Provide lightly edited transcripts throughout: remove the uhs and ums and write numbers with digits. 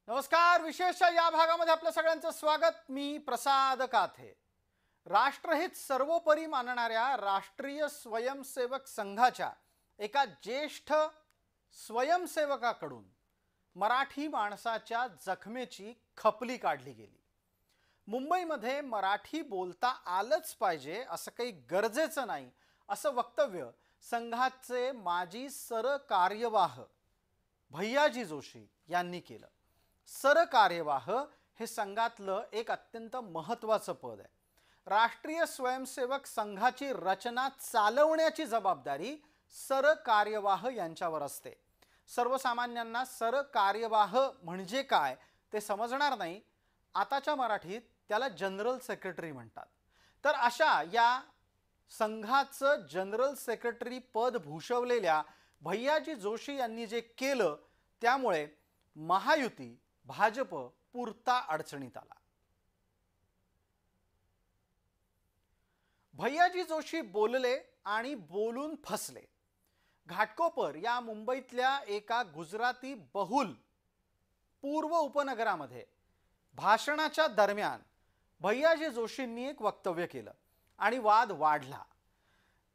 नमस्कार. विशेषच्या या भागामध्ये आपल्या सगळ्यांचं स्वागत. मी प्रसाद काथे. राष्ट्रहित सर्वोपरी मानणाऱ्या राष्ट्रीय स्वयंसेवक संघाच्या एका ज्येष्ठ स्वयंसेवकाकडून मराठी माणसाच्या जखमेची खपली काढली गेली. मुंबईमध्ये मराठी बोलता आलंच पाहिजे असं काही गरजेचं नाही असं वक्तव्य संघाचे माजी सरकार्यवाह भैयाजी जोशी यांनी केलं. सरकार्यवाह हे संघातलं एक अत्यंत महत्त्वाचं पद आहे. राष्ट्रीय स्वयंसेवक संघाची रचना चालवण्याची जबाबदारी सरकार्यवाह यांच्यावर असते. सर्वसामान्यांना सरकार्यवाह म्हणजे काय ते समजणार नाही. आताच्या मराठीत त्याला जनरल सेक्रेटरी म्हणतात. तर अशा या संघाचं जनरल सेक्रेटरी पद भूषवलेल्या भैयाजी जोशी यांनी जे केलं त्यामुळे महायुती भाजप पुरता अडचणीत आला. भैयाजी जोशी बोलले आणि बोलून फसले. घाटकोपर या मुंबईतल्या एका गुजराती बहुल पूर्व उपनगरामध्ये भाषणाच्या दरम्यान भैयाजी जोशींनी एक वक्तव्य केलं आणि वाद वाढला.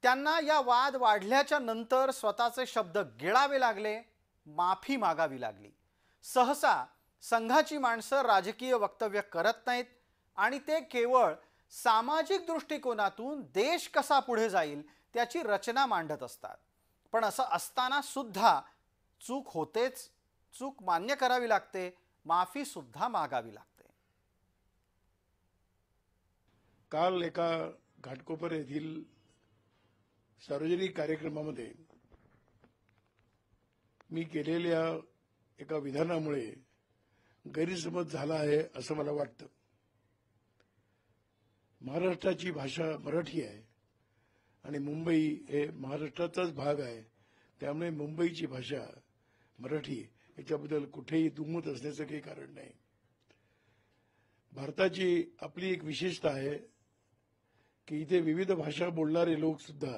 त्यांना या वाद वाढल्याच्या नंतर स्वतःचे शब्द गिळावे लागले, माफी मागावी लागली. सहसा संघाची माणसं राजकीय वक्तव्य करत नाहीत आणि ते केवळ सामाजिक दृष्टिकोनातून देश कसा पुढे जाईल त्याची रचना मांडत असतात. पण असं असताना सुद्धा चूक होतेच. चूक मान्य करावी लागते, माफी सुद्धा मागावी लागते. काल एका घाटकोपर येथील सार्वजनिक कार्यक्रमामध्ये मी केलेल्या एका विधानामुळे गैरसमज झाला आहे असं मला वाटतं. महाराष्ट्राची भाषा मराठी आहे आणि मुंबई हे महाराष्ट्राचाच भाग आहे. त्यामुळे मुंबईची भाषा मराठी याच्याबद्दल कुठेही दुमत असण्याचं काही कारण नाही. भारताची आपली एक विशेषता आहे की इथे विविध भाषा बोलणारे लोक सुद्धा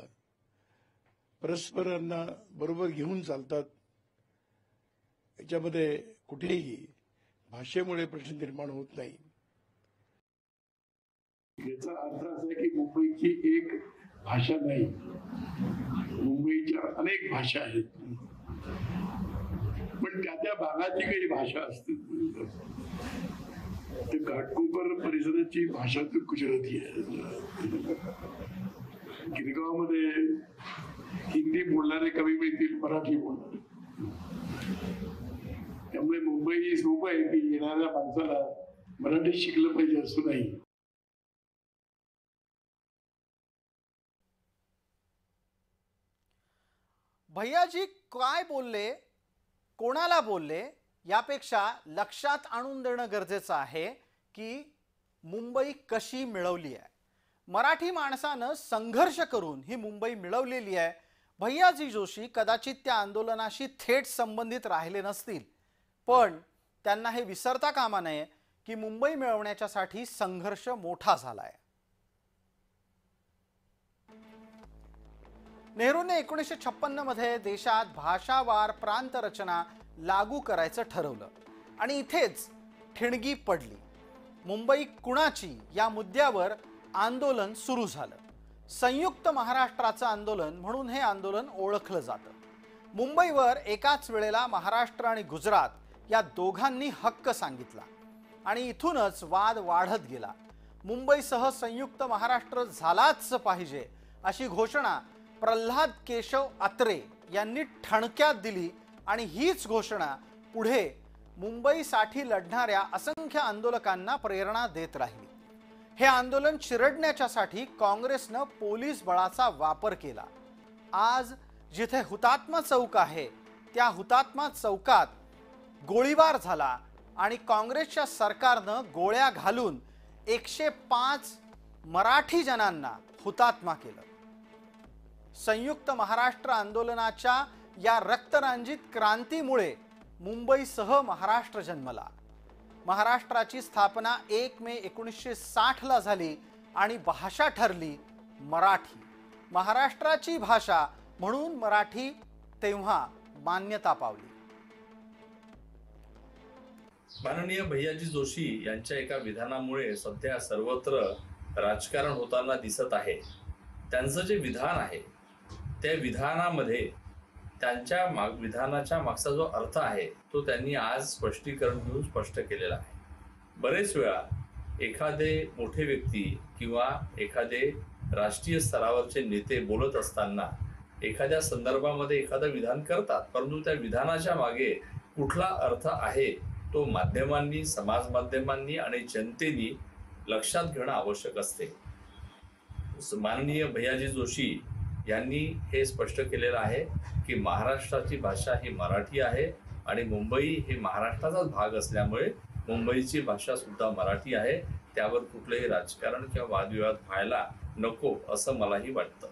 परस्परांना बरोबर घेऊन चालतात. याच्यामध्ये कुठेही भाषेमुळे प्रश्न निर्माण होत नाही. याचा अर्थ असा आहे की मुंबईची एक भाषा नाही, मुंबईच्या अनेक भाषा आहेत. पण त्या भागाची काही भाषा असते. घाटकोपर परिसराची भाषा तर गुजराती आहे. गिरगावमध्ये हिंदी बोलणारे कमी मिळतील, मराठी बोलणारे. त्यामुळे मुंबई ही सोप आहे की येणाऱ्या माणसाला मराठी शिकलं पाहिजे असं नाही. भैयाजी काय बोलले, कोणाला बोलले यापेक्षा लक्षात आणून देणं गरजेचं आहे की मुंबई कशी मिळवली आहे. मराठी माणसानं संघर्ष करून ही मुंबई मिळवलेली आहे. भैयाजी जोशी कदाचित त्या आंदोलनाशी थेट संबंधित राहिले नसतील, पण त्यांना हे विसरता कामा नये की मुंबई मिळवण्याच्यासाठी संघर्ष मोठा झालाय. नेहरूंनी 1956 मध्ये देशात भाषावार प्रांत रचना लागू करायचं ठरवलं आणि इथेच ठिणगी पडली. मुंबई कुणाची या मुद्द्यावर आंदोलन सुरू झालं. संयुक्त महाराष्ट्राचं आंदोलन म्हणून हे आंदोलन ओळखलं जातं. मुंबईवर एकाच वेळेला महाराष्ट्र आणि गुजरात या दोघांनी हक्क सांगितला आणि इथूनच वाद वाढत गेला. मुंबईसह संयुक्त महाराष्ट्र झालाच पाहिजे अशी घोषणा प्रल्हाद केशव अत्रे यांनी ठणक्यात दिली आणि हीच घोषणा पुढे मुंबईसाठी लढणाऱ्या असंख्य आंदोलकांना प्रेरणा देत राहिली. हे आंदोलन चिरडण्यासाठी काँग्रेसनं पोलीस बळाचा वापर केला. आज जिथे हुतात्मा चौक आहे त्या हुतात्मा चौकात गोळीबार झाला आणि काँग्रेसच्या सरकारनं गोळ्या घालून 105 मराठी जणांना हुतात्मा केलं. संयुक्त महाराष्ट्र आंदोलनाच्या या रक्तरंजित क्रांतीमुळे मुंबईसह महाराष्ट्र जन्मला. महाराष्ट्राची स्थापना 1 मे 1960 ला झाली आणि भाषा ठरली मराठी. महाराष्ट्राची भाषा म्हणून मराठी तेव्हा मान्यता पावली. माननीय भैयाजी जोशी यांच्या एका विधानामुळे सध्या सर्वत्र राजकारण होताना दिसत आहे. त्यांचं जे विधान आहे त्या विधानामध्ये त्यांच्या विधानाच्या मागचा जो अर्थ आहे तो त्यांनी आज स्पष्टीकरण देऊन स्पष्ट केलेला आहे. बरेच वेळा एखादे मोठे व्यक्ती किंवा एखादे राष्ट्रीय स्तरावरचे नेते बोलत असताना एखाद्या संदर्भामध्ये एखादं विधान करतात, परंतु त्या विधानाच्या मागे कुठला अर्थ आहे तो माध्यमांनी, समाज माध्यमांनी आणि जनतेनी लक्षात घेणं आवश्यक असते. माननीय भैयाजी जोशी यांनी हे स्पष्ट केलेलं आहे की महाराष्ट्राची भाषा ही मराठी आहे आणि मुंबई हे महाराष्ट्राचाच भाग असल्यामुळे मुंबईची भाषा सुद्धा मराठी आहे. त्यावर कुठलेही राजकारण किंवा वादविवाद व्हायला नको असं मलाही वाटतं.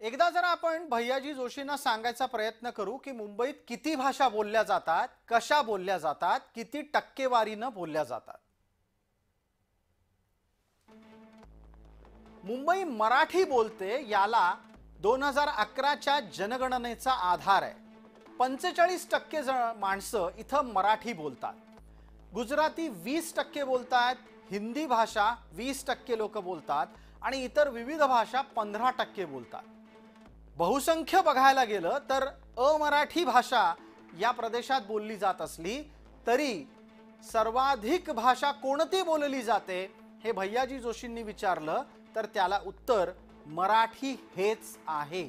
एकदा जरा आपण भैयाजी जोशींना सांगायचा प्रयत्न करू की मुंबईत किती भाषा बोलल्या जातात, कशा बोलल्या जातात, किती टक्केवारीनं बोलल्या जातात. मुंबई मराठी बोलते याला 2011च्या जनगणनेचा आधार आहे. 45% माणसं इथं मराठी बोलतात. गुजराती 20% बोलतात, हिंदी भाषा 20% लोक बोलतात आणि इतर विविध भाषा 15% बोलतात. बहुसंख्य बघायला गेलं तर अमराठी भाषा या प्रदेशात बोलली जात असली तरी सर्वाधिक भाषा कोणती बोलली जाते हे भैयाजी जोशींनी विचारलं तर त्याला उत्तर मराठी हेच आहे.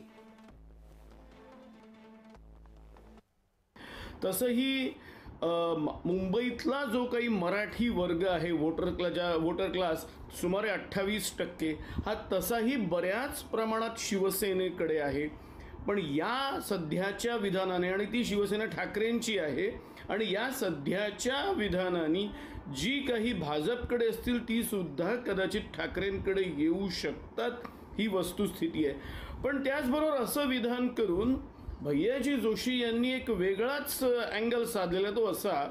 तसंही मुंबईतला जो काही मराठी वर्ग आहे, वोटर क्लास सुमारे 28%, हा तसाही बऱ्याच प्रमाणात शिवसेनेकडे आहे. पण या सध्याच्या विधानाने, आणि ती शिवसेना ठाकरेंची आहे, आणि या सध्याच्या विधानाने जी काही भाजपकडे असतील ती सुद्धा कदाचित ठाकरेंकडे येऊ शकतात, ही वस्तुस्थिती आहे. पण त्याचबरोबर असं विधान करून भैयाजी जोशी यांनी एक वेगळाच अँगल साधलेला, तो असा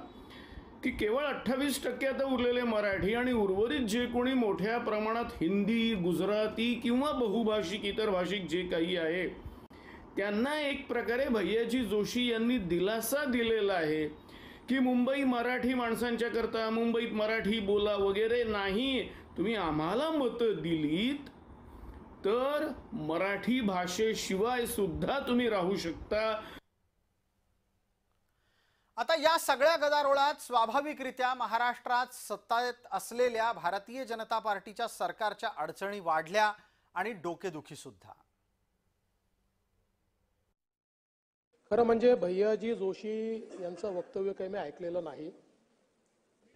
की केवळ 28% आता उरलेले मराठी आणि उर्वरित जे कोणी मोठ्या प्रमाणात हिंदी, गुजराती किंवा बहुभाषिक इतर भाषिक जे काही आहे त्यांना एक प्रकारे भैयाजी जोशी यांनी दिलासा दिलेला आहे की मुंबई मराठी माणसांच्या करता, मुंबईत मराठी बोला वगैरे नाही, तुम्ही आम्हाला मतं दिलीत तर मराठी भाषेशिवाय सुद्धा तुम्ही राहू शकता. आता या सगळ्या गदारोळात स्वाभाविकरित्या महाराष्ट्रात सत्तेत असलेल्या भारतीय जनता पार्टीच्या सरकारच्या अडचणी वाढल्या आणि डोकेदुखी सुद्धा. खरं म्हणजे भैयाजी जोशी यांचं वक्तव्य काही मी ऐकलेलं नाही,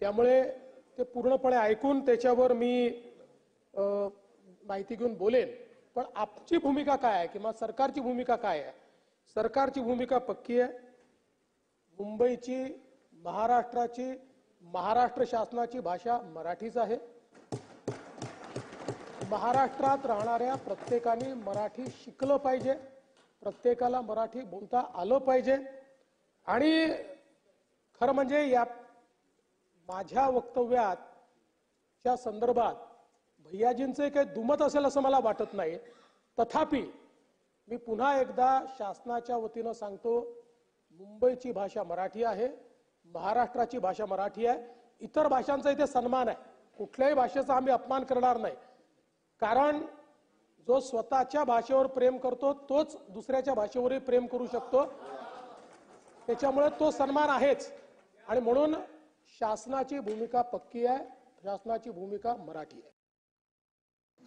त्यामुळे ते पूर्णपणे ऐकून त्याच्यावर मी माहिती घेऊन बोलेन. पण आमची भूमिका काय आहे किंवा सरकारची भूमिका काय आहे? सरकारची भूमिका पक्की आहे. मुंबईची, महाराष्ट्राची, महाराष्ट्र शासनाची भाषा मराठीच आहे. महाराष्ट्रात राहणाऱ्या प्रत्येकाने मराठी शिकलं पाहिजे, प्रत्येकाला मराठी बोलता आलं पाहिजे. आणि खरं म्हणजे या माझ्या वक्तव्याच्या संदर्भात भैयाजींचे काही दुमत असेल असं मला वाटत नाही. तथापि मी पुन्हा एकदा शासनाच्या वतीनं सांगतो, मुंबईची भाषा मराठी आहे, महाराष्ट्राची भाषा मराठी आहे. इतर भाषांचा इथे सन्मान आहे, कुठल्याही भाषेचा आम्ही अपमान करणार नाही. कारण जो स्वतःच्या भाषेवर प्रेम करतो तोच दुसऱ्याच्या भाषेवरही प्रेम करू शकतो, त्याच्यामुळे तो सन्मान आहेच. आणि म्हणून शासनाची भूमिका पक्की आहे, शासनाची भूमिका मराठी आहे.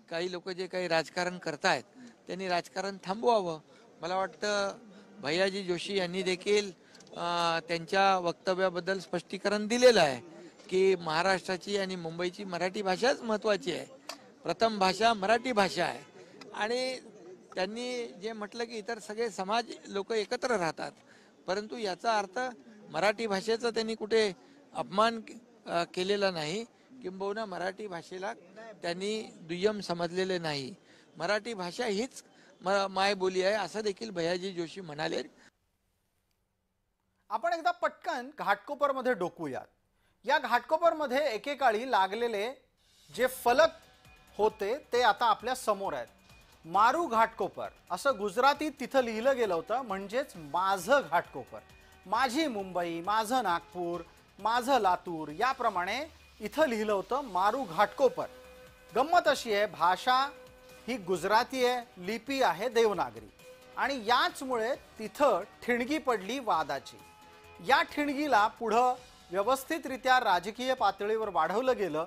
काही लोक जे काही राजकारण करतायत त्यांनी राजकारण थांबवावं. मला वाटतं भैयाजी जोशी यांनी देखील त्यांच्या वक्तव्याबद्दल स्पष्टीकरण दिलेलं आहे की महाराष्ट्राची आणि मुंबईची मराठी भाषाच महत्त्वाची आहे, प्रथम भाषा मराठी भाषा आहे. आणि त्यांनी जे म्हटलं की इतर सगळे समाज लोक एकत्र राहतात, परंतु याचा अर्थ मराठी भाषेचा त्यांनी कुठे अपमान केलेला नाही, किंबहुना मराठी भाषेला त्यांनी दुय्यम समजलेले नाही. मराठी भाषा हीच मायबोली आहे असं देखील भैयाजी जोशी म्हणाले. आपण एकदा पटकन घाटकोपरमध्ये डोकूयात. या घाटकोपरमध्ये एकेकाळी लागलेले जे फलक होते ते आता आपल्या समोर आहेत. मारू घाटकोपर असं गुजरातीत तिथं लिहिलं गेलं होतं, म्हणजेच माझं घाटकोपर. माझी मुंबई, माझं नागपूर, माझं लातूर याप्रमाणे इथं लिहिलं होतं मारू घाटकोपर. गंमत अशी आहे, भाषा ही गुजराती आहे, लिपी आहे देवनागरी, आणि याचमुळे तिथं ठिणगी पडली वादाची. या ठिणगीला पुढं व्यवस्थितरित्या राजकीय पातळीवर वाढवलं गेलं,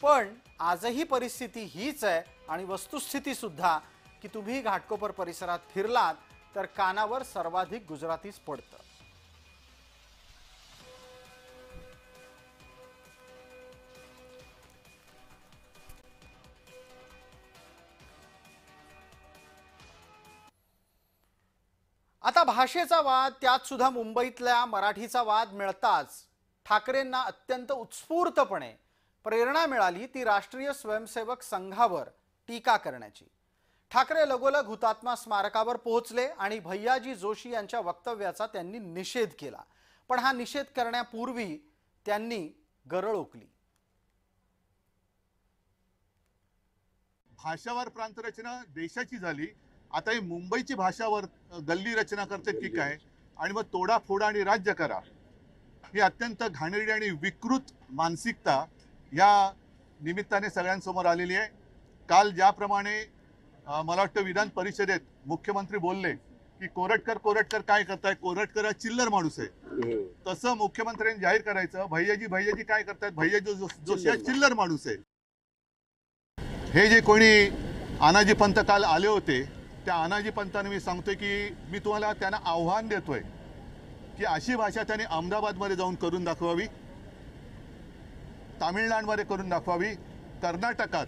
पण आजही परिस्थिती हीच आहे आणि वस्तुस्थिती सुद्धा की तुम्ही घाटकोपर परिसरात फिरलात तर कानावर सर्वाधिक गुजरातीच पडतं. आता भाषेचा वाद, त्यात सुद्धा मुंबईतल्या मराठीचा वाद मिळताच ठाकरेंना अत्यंत उत्स्फूर्तपणे प्रेरणा मिळाली ती राष्ट्रीय स्वयंसेवक संघावर टीका करण्याची. ठाकरे लगोलग हुतात्मा स्मारकावर पोहोचले आणि भैयाजी जोशी यांच्या वक्तव्याचा त्यांनी निषेध केला. पण हा निषेध करण्यापूर्वी त्यांनी गरळ ओकली. भाषावार प्रांतरचना देशाची झाली, आता ही मुंबईची भाषावर गल्ली रचना करतात की काय, आणि मग तोडाफोडा आणि राज्य करा, ही अत्यंत घाणेरडी आणि विकृत मानसिकता या निमित्ताने सगळ्यांसमोर आलेली आहे. काल ज्याप्रमाणे मला वाटतं विधान परिषदेत मुख्यमंत्री बोलले की कोरटकर काय करताय, कोरटकर हा चिल्लर माणूस आहे, तसं मुख्यमंत्र्यांनी जाहीर करायचं भैयाजी काय करतायत, भैयाजी जोशी हा चिल्लर माणूस आहे. हे जे कोणी आनाजी पंत काल आले होते, त्या आनाजी पंतांना मी सांगतोय की मी तुम्हाला त्यांना आव्हान देतोय की अशी भाषा त्यांनी अहमदाबादमध्ये जाऊन करून दाखवावी, तामिळनाडूमध्ये करून दाखवावी, कर्नाटकात,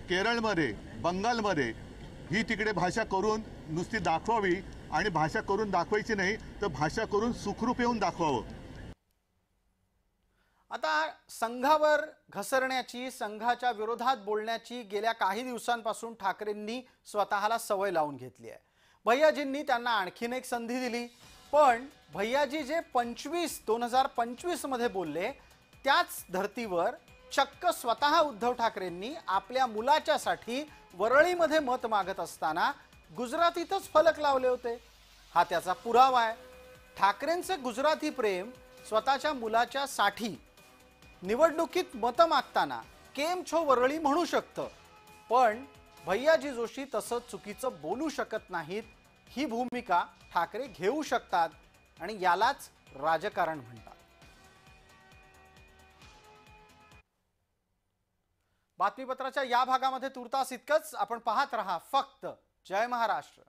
केरळमध्ये, बंगालमध्ये ही तिकडे भाषा करून नुसती दाखवावी, आणि भाषा करून दाखवायची नाही तर भाषा करून सुखरूप येऊन दाखवावं. आता संघावर घसरण्याची, संघाच्या विरोधात बोलण्याची गेल्या काही दिवसांपासून ठाकरेंनी स्वतःला सवय लावून घेतली आहे. भैयाजींनी त्यांना आणखीन एक संधी दिली, पण भैयाजी जे 2025 मध्ये बोलले त्याच धर्तीवर चक्क स्वतः उद्धव ठाकरेंनी आपल्या मुलाच्यासाठी वरळीमध्ये मत मागत असताना गुजरातीतच फलक लावले होते. हा त्याचा पुरावा आहे. ठाकरेंचे गुजराती प्रेम स्वतःच्या मुलाच्या साठी निवडणुकीत मतं मागताना केम छो वरळी म्हणू शकतं, पण भैयाजी जोशी तसं चुकीचं बोलू शकत नाहीत. ही भूमिका ठाकरे घेऊ शकतात आणि यालाच राजकारण म्हणतात. बातमीपत्राच्या या भागामध्ये तुर्तास इतकंच. आपण पाहत रहा फक्त जय महाराष्ट्र.